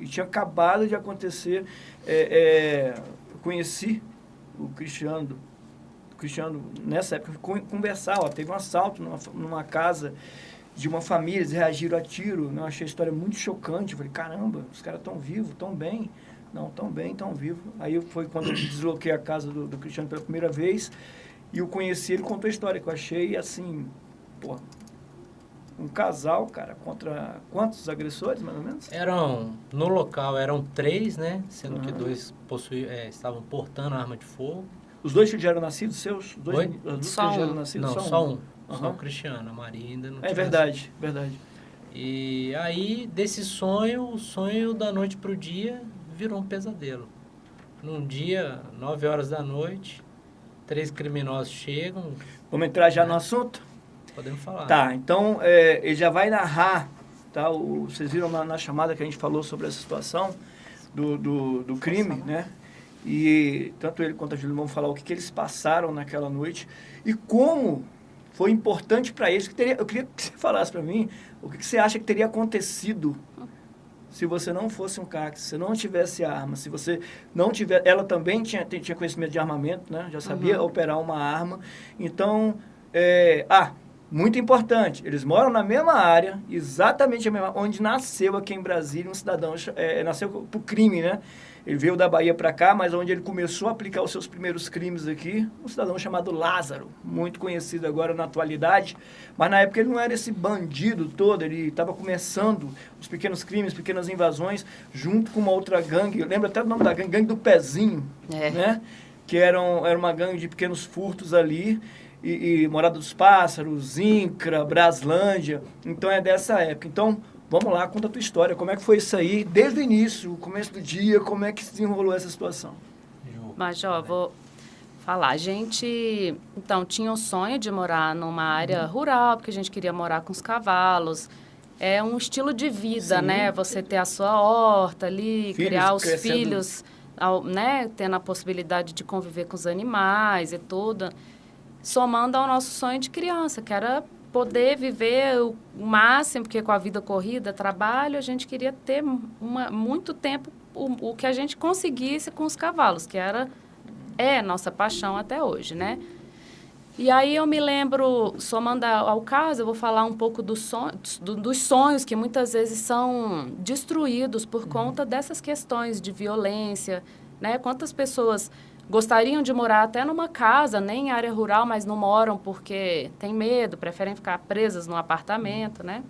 E tinha acabado de acontecer. Eu conheci o Cristiano nessa época, conversar, teve um assalto numa casa de uma família, eles reagiram a tiro, né? Eu achei a história muito chocante, eu falei, caramba, os caras estão vivos, estão bem, não, estão bem, estão vivos. Aí foi quando eu desloquei a casa do Cristiano pela primeira vez, e eu conheci, ele contou a história, que eu achei, assim, pô, um casal, cara, contra quantos agressores, mais ou menos? No local eram 3, né, sendo que 2 estavam portando arma de fogo. Os 2 filhos já eram nascidos, seus? Os 2 Oi? filhos já eram nascidos? Não, só um. Só o Cristiano, a Maria ainda não tinha verdade, nascido. verdade. E aí, desse sonho, o sonho da noite pro dia virou um pesadelo. Num dia, 9 horas da noite, 3 criminosos chegam. Vamos entrar já no assunto? Podemos falar. Tá, então ele já vai narrar, tá? Vocês viram na chamada que a gente falou sobre essa situação do crime, né? E tanto ele quanto a Júlia vão falar o que eles passaram naquela noite e como foi importante para eles. Eu queria que você falasse para mim o que você acha que teria acontecido se você não fosse um CAC, se você não tivesse arma, se você não tiver... Ela também tinha conhecimento de armamento, né? Já sabia operar uma arma. Então, muito importante, eles moram na mesma área, exatamente a mesma, onde nasceu aqui em Brasília um cidadão, nasceu por crime, né? Ele veio da Bahia para cá, mas onde ele começou a aplicar os seus primeiros crimes aqui, um cidadão chamado Lázaro, muito conhecido agora na atualidade, mas na época ele não era esse bandido todo, ele estava começando os pequenos crimes, pequenas invasões, junto com uma outra gangue, eu lembro até do nome da gangue do Pezinho, né? Que era uma gangue de pequenos furtos ali, e Morada dos Pássaros, Incra, Braslândia, então é dessa época. Então, vamos lá, conta a tua história, como é que foi isso aí, desde o início, o começo do dia, como é que se desenrolou essa situação? Mas, vou falar. A gente, então, tinha o sonho de morar numa área rural, porque a gente queria morar com os cavalos. É um estilo de vida, né? Você ter a sua horta ali, criar os filhos, né? Tendo a possibilidade de conviver com os animais e tudo. Somando ao nosso sonho de criança, que era poder viver o máximo, porque com a vida corrida, trabalho, a gente queria ter muito tempo o que a gente conseguisse com os cavalos, que é nossa paixão até hoje, né? E aí eu me lembro, somando ao caso, eu vou falar um pouco dos sonhos que muitas vezes são destruídos por conta dessas questões de violência, né? Quantas pessoas gostariam de morar até numa casa, nem em área rural, mas não moram porque tem medo, preferem ficar presas no apartamento, né?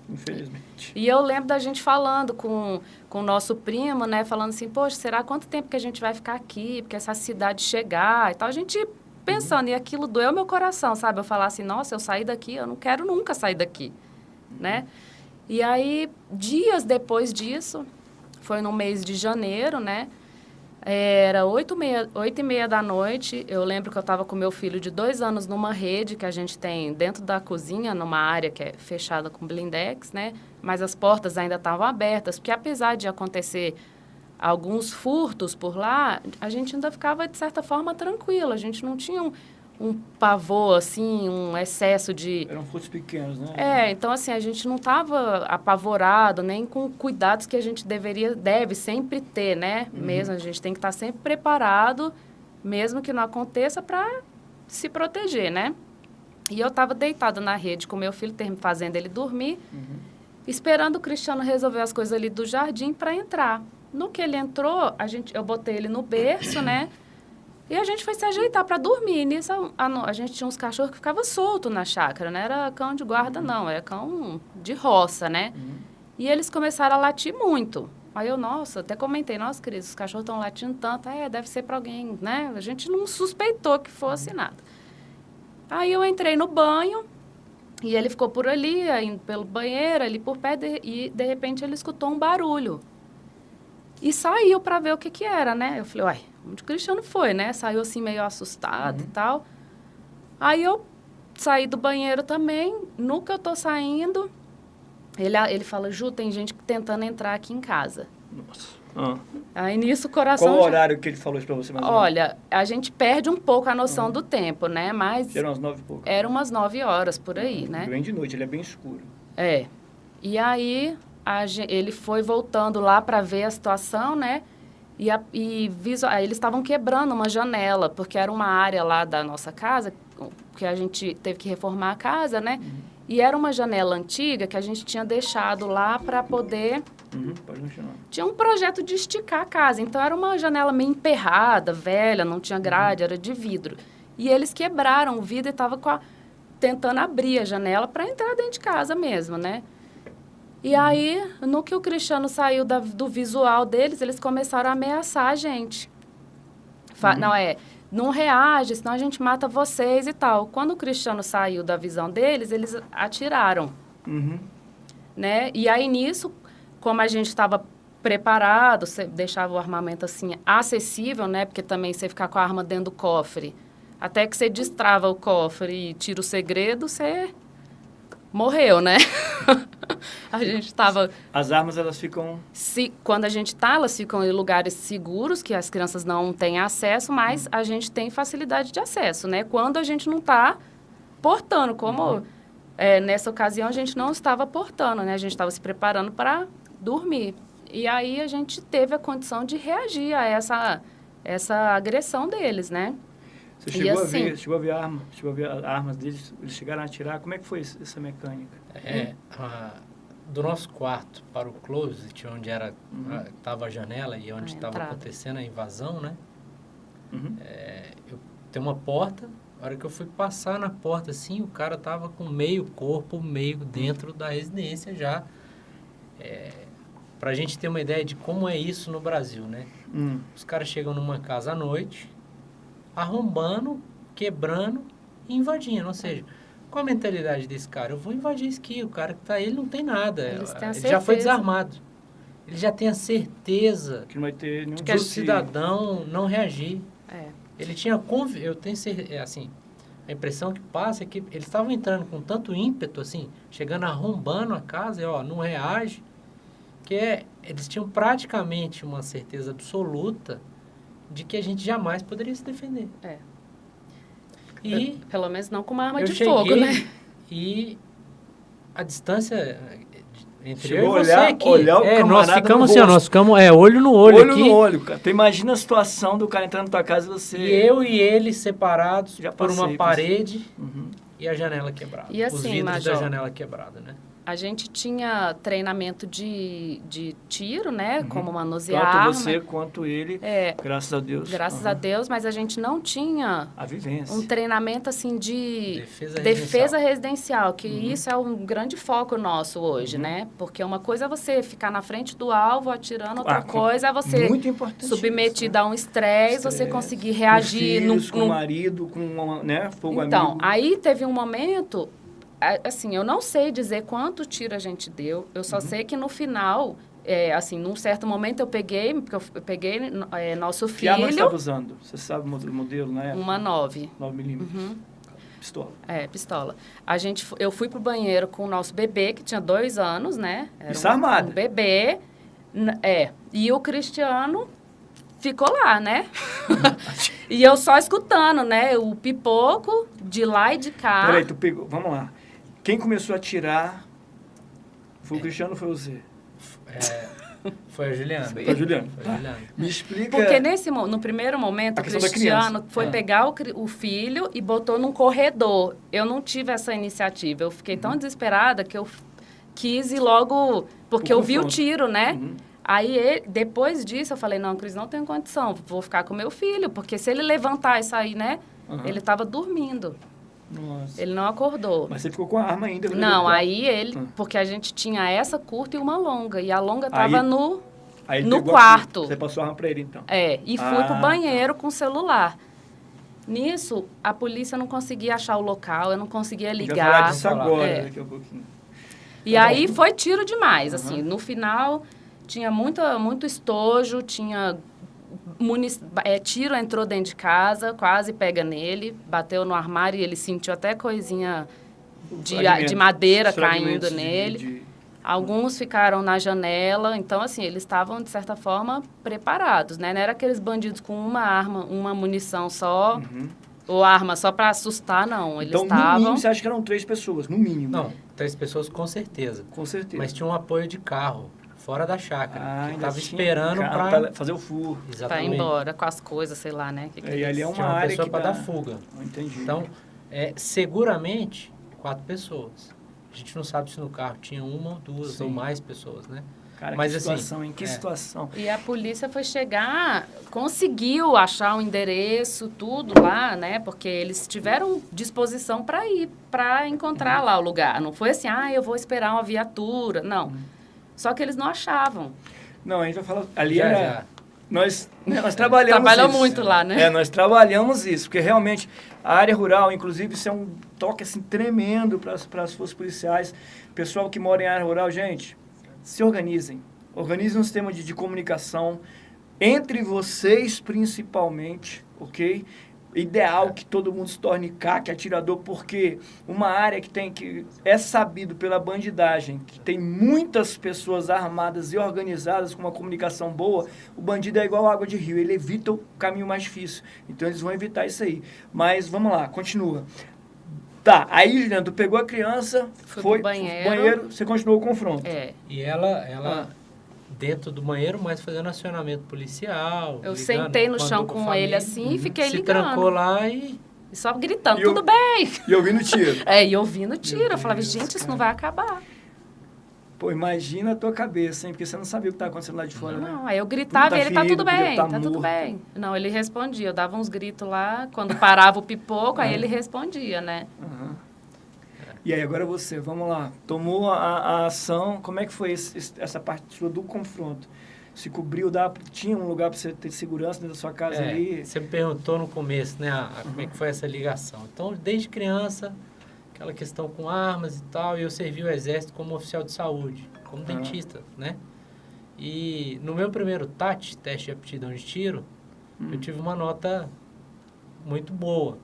Infelizmente. E eu lembro da gente falando com o nosso primo, né? Falando assim, poxa, será quanto tempo que a gente vai ficar aqui? Porque essa cidade chegar e tal. A gente pensando, e aquilo doeu meu coração, sabe? Eu falar assim, nossa, eu saí daqui, eu não quero nunca sair daqui, né? E aí, dias depois disso, foi no mês de janeiro, né? Era 8h30 da noite, eu lembro que eu estava com meu filho de 2 anos numa rede que a gente tem dentro da cozinha, numa área que é fechada com blindex, né? Mas as portas ainda estavam abertas, porque apesar de acontecer alguns furtos por lá, a gente ainda ficava, de certa forma, tranquilo. A gente não tinha um pavor, assim, um excesso de... Eram furtos pequenos, né? Então, assim, a gente não estava apavorado, nem com cuidados que a gente deve sempre ter, né? Mesmo, a gente tem que estar sempre preparado, mesmo que não aconteça, para se proteger, né? E eu estava deitada na rede com meu filho, fazendo ele dormir, esperando o Cristiano resolver as coisas ali do jardim para entrar. No que ele entrou, eu botei ele no berço, né? E a gente foi se ajeitar para dormir. Nisso, a gente tinha uns cachorros que ficavam soltos na chácara, não era cão de guarda, não, era cão de roça, né? E eles começaram a latir muito. Aí eu, nossa, até comentei, nossa, querido, os cachorros estão latindo tanto, deve ser para alguém, né? A gente não suspeitou que fosse nada. Aí eu entrei no banho, e ele ficou por ali, indo pelo banheiro, ali por perto, e de repente ele escutou um barulho. E saiu para ver o que era, né? Eu falei, uai, onde o Cristiano foi, né? Saiu assim meio assustado e tal. Aí eu saí do banheiro também. No que eu tô saindo, ele fala, Ju, tem gente tentando entrar aqui em casa. Nossa. Aí nisso o coração... Qual o horário que ele falou isso para você mais ou menos? Olha, a gente perde um pouco a noção do tempo, né? Mas... Eram umas 9 e pouco. Eram umas 9 horas por aí, né? Bem de noite, ele é bem escuro. E aí ele foi voltando lá para ver a situação, né? Aí eles estavam quebrando uma janela, porque era uma área lá da nossa casa, que a gente teve que reformar a casa, né? E era uma janela antiga que a gente tinha deixado lá para poder... Pode continuar. Tinha um projeto de esticar a casa, então era uma janela meio emperrada, velha, não tinha grade, era de vidro. E eles quebraram o vidro e estavam tentando abrir a janela para entrar dentro de casa mesmo, né? E aí, no que o Cristiano saiu do visual deles, eles começaram a ameaçar a gente. Não reage, senão a gente mata vocês e tal. Quando o Cristiano saiu da visão deles, eles atiraram. Né? E aí, nisso, como a gente estava preparado, você deixava o armamento assim acessível, né? Porque também você ficar com a arma dentro do cofre, até que você destrava o cofre e tira o segredo, você morreu, né? A gente estava... As armas, elas ficam... Quando a gente está, elas ficam em lugares seguros, que as crianças não têm acesso, mas a gente tem facilidade de acesso, né? Quando a gente não está portando, como nessa ocasião a gente não estava portando, né? A gente estava se preparando para dormir. E aí a gente teve a condição de reagir a essa agressão deles, né? Você chegou a ver armas deles, eles chegaram a atirar. Como é que foi essa mecânica? Do nosso quarto para o closet, onde estava a janela e onde estava acontecendo a invasão, né? Eu tenho uma porta, a hora que eu fui passar na porta, assim, o cara tava com meio corpo, meio dentro da residência já. Pra gente ter uma ideia de como é isso no Brasil, né? Os caras chegam numa casa à noite, arrombando, quebrando e invadindo. Ou seja, qual a mentalidade desse cara? Eu vou invadir isso aqui, o cara que tá aí, ele não tem nada. Ele já foi desarmado. Ele já tem a certeza que não vai ter nenhum que o cidadão não reagir. Ele tinha eu tenho certeza, assim, a impressão que passa é que eles estavam entrando com tanto ímpeto, assim, chegando arrombando a casa, e não reage, que eles tinham praticamente uma certeza absoluta de que a gente jamais poderia se defender. E pelo menos não com uma arma de fogo, né? E a distância entre Chegou eu e você aqui. Nós ficamos assim, nós ficamos olho no olho aqui. Olho no olho, cara. Tu imagina a situação do cara entrando na tua casa e você... E eu e ele separados por uma parede e a janela quebrada. E assim, os vidros da janela quebrada, né? A gente tinha treinamento de tiro, né? Como manusear arma. Tanto você quanto ele, graças a Deus. Graças a Deus, mas a gente não tinha a vivência. Um treinamento assim de defesa residencial, que isso é um grande foco nosso hoje, né? Porque uma coisa é você ficar na frente do alvo atirando, outra coisa é você submetido a um estresse, você conseguir reagir com filhos, com o marido, com fogo amigo. Então, aí teve um momento... Assim, eu não sei dizer quanto tiro a gente deu, eu só sei que no final, assim, num certo momento eu peguei nosso filho... Que arma você estava usando? Você sabe o modelo, né? Uma 9. 9 milímetros. Pistola. Pistola. Eu fui pro banheiro com o nosso bebê, que tinha 2 anos, né? Era armado. Um bebê, e o Cristiano ficou lá, né? E eu só escutando, né? O pipoco de lá e de cá. Peraí, tu pegou, vamos lá. Quem começou a atirar foi o Cristiano ou foi você? Foi a Juliana. Foi a Juliana. Me explica... Porque no primeiro momento, o Cristiano foi pegar o filho e botou num corredor. Eu não tive essa iniciativa. Eu fiquei tão desesperada que eu quis ir logo... Porque eu vi o tiro, né? Aí, depois disso, eu falei, não, Cris, não tenho condição. Vou ficar com meu filho. Porque se ele levantar e sair, né? Ele estava dormindo. Nossa. Ele não acordou. Mas você ficou com a arma ainda? Não, aí ele... Porque a gente tinha essa curta e uma longa. E a longa estava no quarto. Você passou a arma para ele, então? E fui pro banheiro com o celular. Nisso, a polícia não conseguia achar o local, eu não conseguia ligar. Já falar disso agora, daqui a pouquinho. E aí foi tiro demais, assim. No final, tinha muito estojo, tinha... tiro entrou dentro de casa, quase pega nele, bateu no armário e ele sentiu até coisinha de madeira caindo nele. Alguns ficaram na janela, então, assim, eles estavam, de certa forma, preparados, né? Não era aqueles bandidos com uma arma, uma munição só, ou arma só para assustar, não. Eles então, no mínimo, você acha que eram 3 pessoas, no mínimo? Não, 3 pessoas com certeza. Com certeza. Mas tinha um apoio de carro, fora da chácara. Que ainda estava tinha esperando carro para fazer o furro. Pra ir Exatamente. embora com as coisas, sei lá, né? E ali é uma Tinha uma área pessoa que para dá... dar fuga. Entendi. Então, seguramente, 4 pessoas. A gente não sabe se no carro tinha uma ou duas Sim. ou mais pessoas, né? Cara, Mas, que assim, situação, hein? Que situação. E a polícia foi chegar, conseguiu achar o endereço, tudo lá, né? Porque eles tiveram disposição para ir, para encontrar lá o lugar. Não foi assim, eu vou esperar uma viatura. Não. Só que eles não achavam. Não, a gente vai falar... Ali Já, era... já. Nós trabalhamos Trabalhou isso. muito lá, né? Nós trabalhamos isso, porque realmente a área rural, inclusive, isso é um toque assim, tremendo para as forças policiais. Pessoal que mora em área rural, gente, se organizem. Organizem um sistema de comunicação entre vocês, principalmente, ok? Ideal que todo mundo se torne CAC, atirador, porque uma área que é sabido pela bandidagem, que tem muitas pessoas armadas e organizadas com uma comunicação boa, o bandido é igual água de rio, ele evita o caminho mais difícil. Então eles vão evitar isso aí. Mas vamos lá, continua. Tá, aí, Juliana, tu pegou a criança, foi pro banheiro. você continuou o confronto. E ela dentro do banheiro, mas fazendo acionamento policial. Eu ligando, sentei no chão com ele assim e fiquei ligando. Se trancou lá e... E só gritando, tudo bem. E ouvindo tiro. E ouvindo tiro. Eu falava, gente, isso não vai acabar. Pô, imagina a tua cabeça, hein? Porque você não sabia o que estava acontecendo lá de fora, né? Não, aí eu gritava e ele, tá tudo bem, tá tudo morto. bem. Não, ele respondia. Eu dava uns gritos lá, quando parava o pipoco, aí ele respondia, né? Uhum. E aí, agora você, vamos lá. Tomou a ação, como é que foi essa parte sua do confronto? Se cobriu, tinha um lugar para você ter segurança dentro da sua casa ali? Você me perguntou no começo, né, como é que foi essa ligação. Então, desde criança, aquela questão com armas e tal, e eu servi o exército como oficial de saúde, como dentista, né? E no meu primeiro TAT, teste de aptidão de tiro, eu tive uma nota muito boa.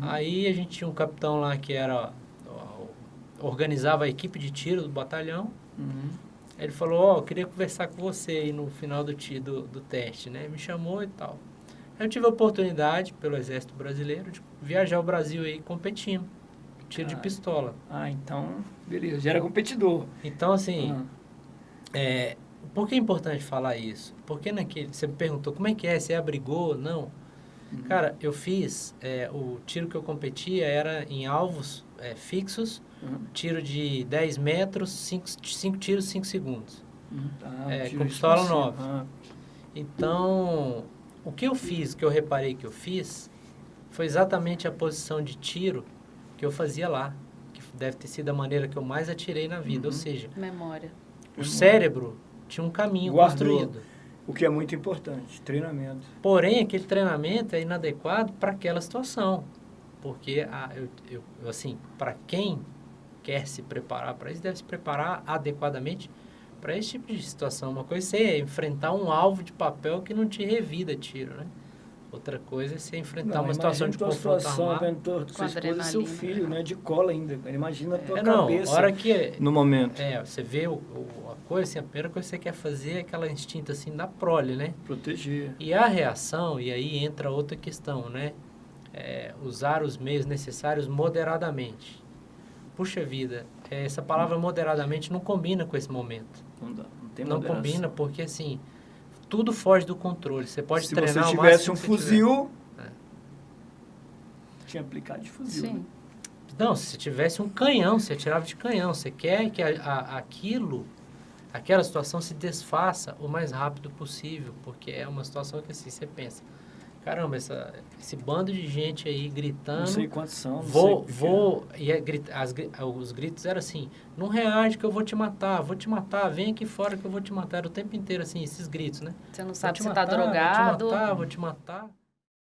Aí a gente tinha um capitão lá que organizava a equipe de tiro do batalhão. Ele falou, eu queria conversar com você aí no final do teste, né? Me chamou e tal. Eu tive a oportunidade, pelo Exército Brasileiro, de viajar ao Brasil aí competindo. Tiro de pistola. Então, beleza. Já era competidor. Então, assim, por que é importante falar isso? Porque você me perguntou, como é que é? Você abrigou? Não. Cara, eu fiz, o tiro que eu competia era em alvos fixos, tiro de 10 metros, 5 tiros, 5 segundos. Com pistola 9. Então, o que eu fiz, que eu reparei que eu fiz, foi exatamente a posição de tiro que eu fazia lá. Que deve ter sido a maneira que eu mais atirei na vida. Ou seja, memória. O cérebro tinha um caminho construído. O que é muito importante, treinamento. Porém, aquele treinamento é inadequado para aquela situação. Porque, assim, para quem quer se preparar para isso, deve se preparar adequadamente para esse tipo de situação. Uma coisa é você enfrentar um alvo de papel que não te revida tiro, né? Outra coisa é você enfrentar uma situação de confronto armado. Sua esposa e seu filho, né? De cola ainda. Imagina a tua Não, cabeça hora que, no momento. Você vê a coisa, assim, a primeira coisa que você quer fazer é aquela instinto assim da prole, né? Proteger. E a reação, e aí entra outra questão, né? Usar os meios necessários moderadamente. Puxa vida, essa palavra moderadamente não combina com esse momento. Não dá, não tem Não combina porque, assim, tudo foge do controle. Você pode treinar se você o tivesse máximo um que você fuzil, tinha aplicado de fuzil. Sim. Né? Não, se tivesse um canhão, você atirava de canhão. Você quer que aquela situação se desfaça o mais rápido possível, porque é uma situação que, assim, você pensa, caramba, esse bando de gente aí gritando... Não sei quantos são, os gritos eram assim, não reage que eu vou te matar, vem aqui fora que eu vou te matar. Era o tempo inteiro, assim, esses gritos, né? Você não sabe se tá drogado. Vou te matar.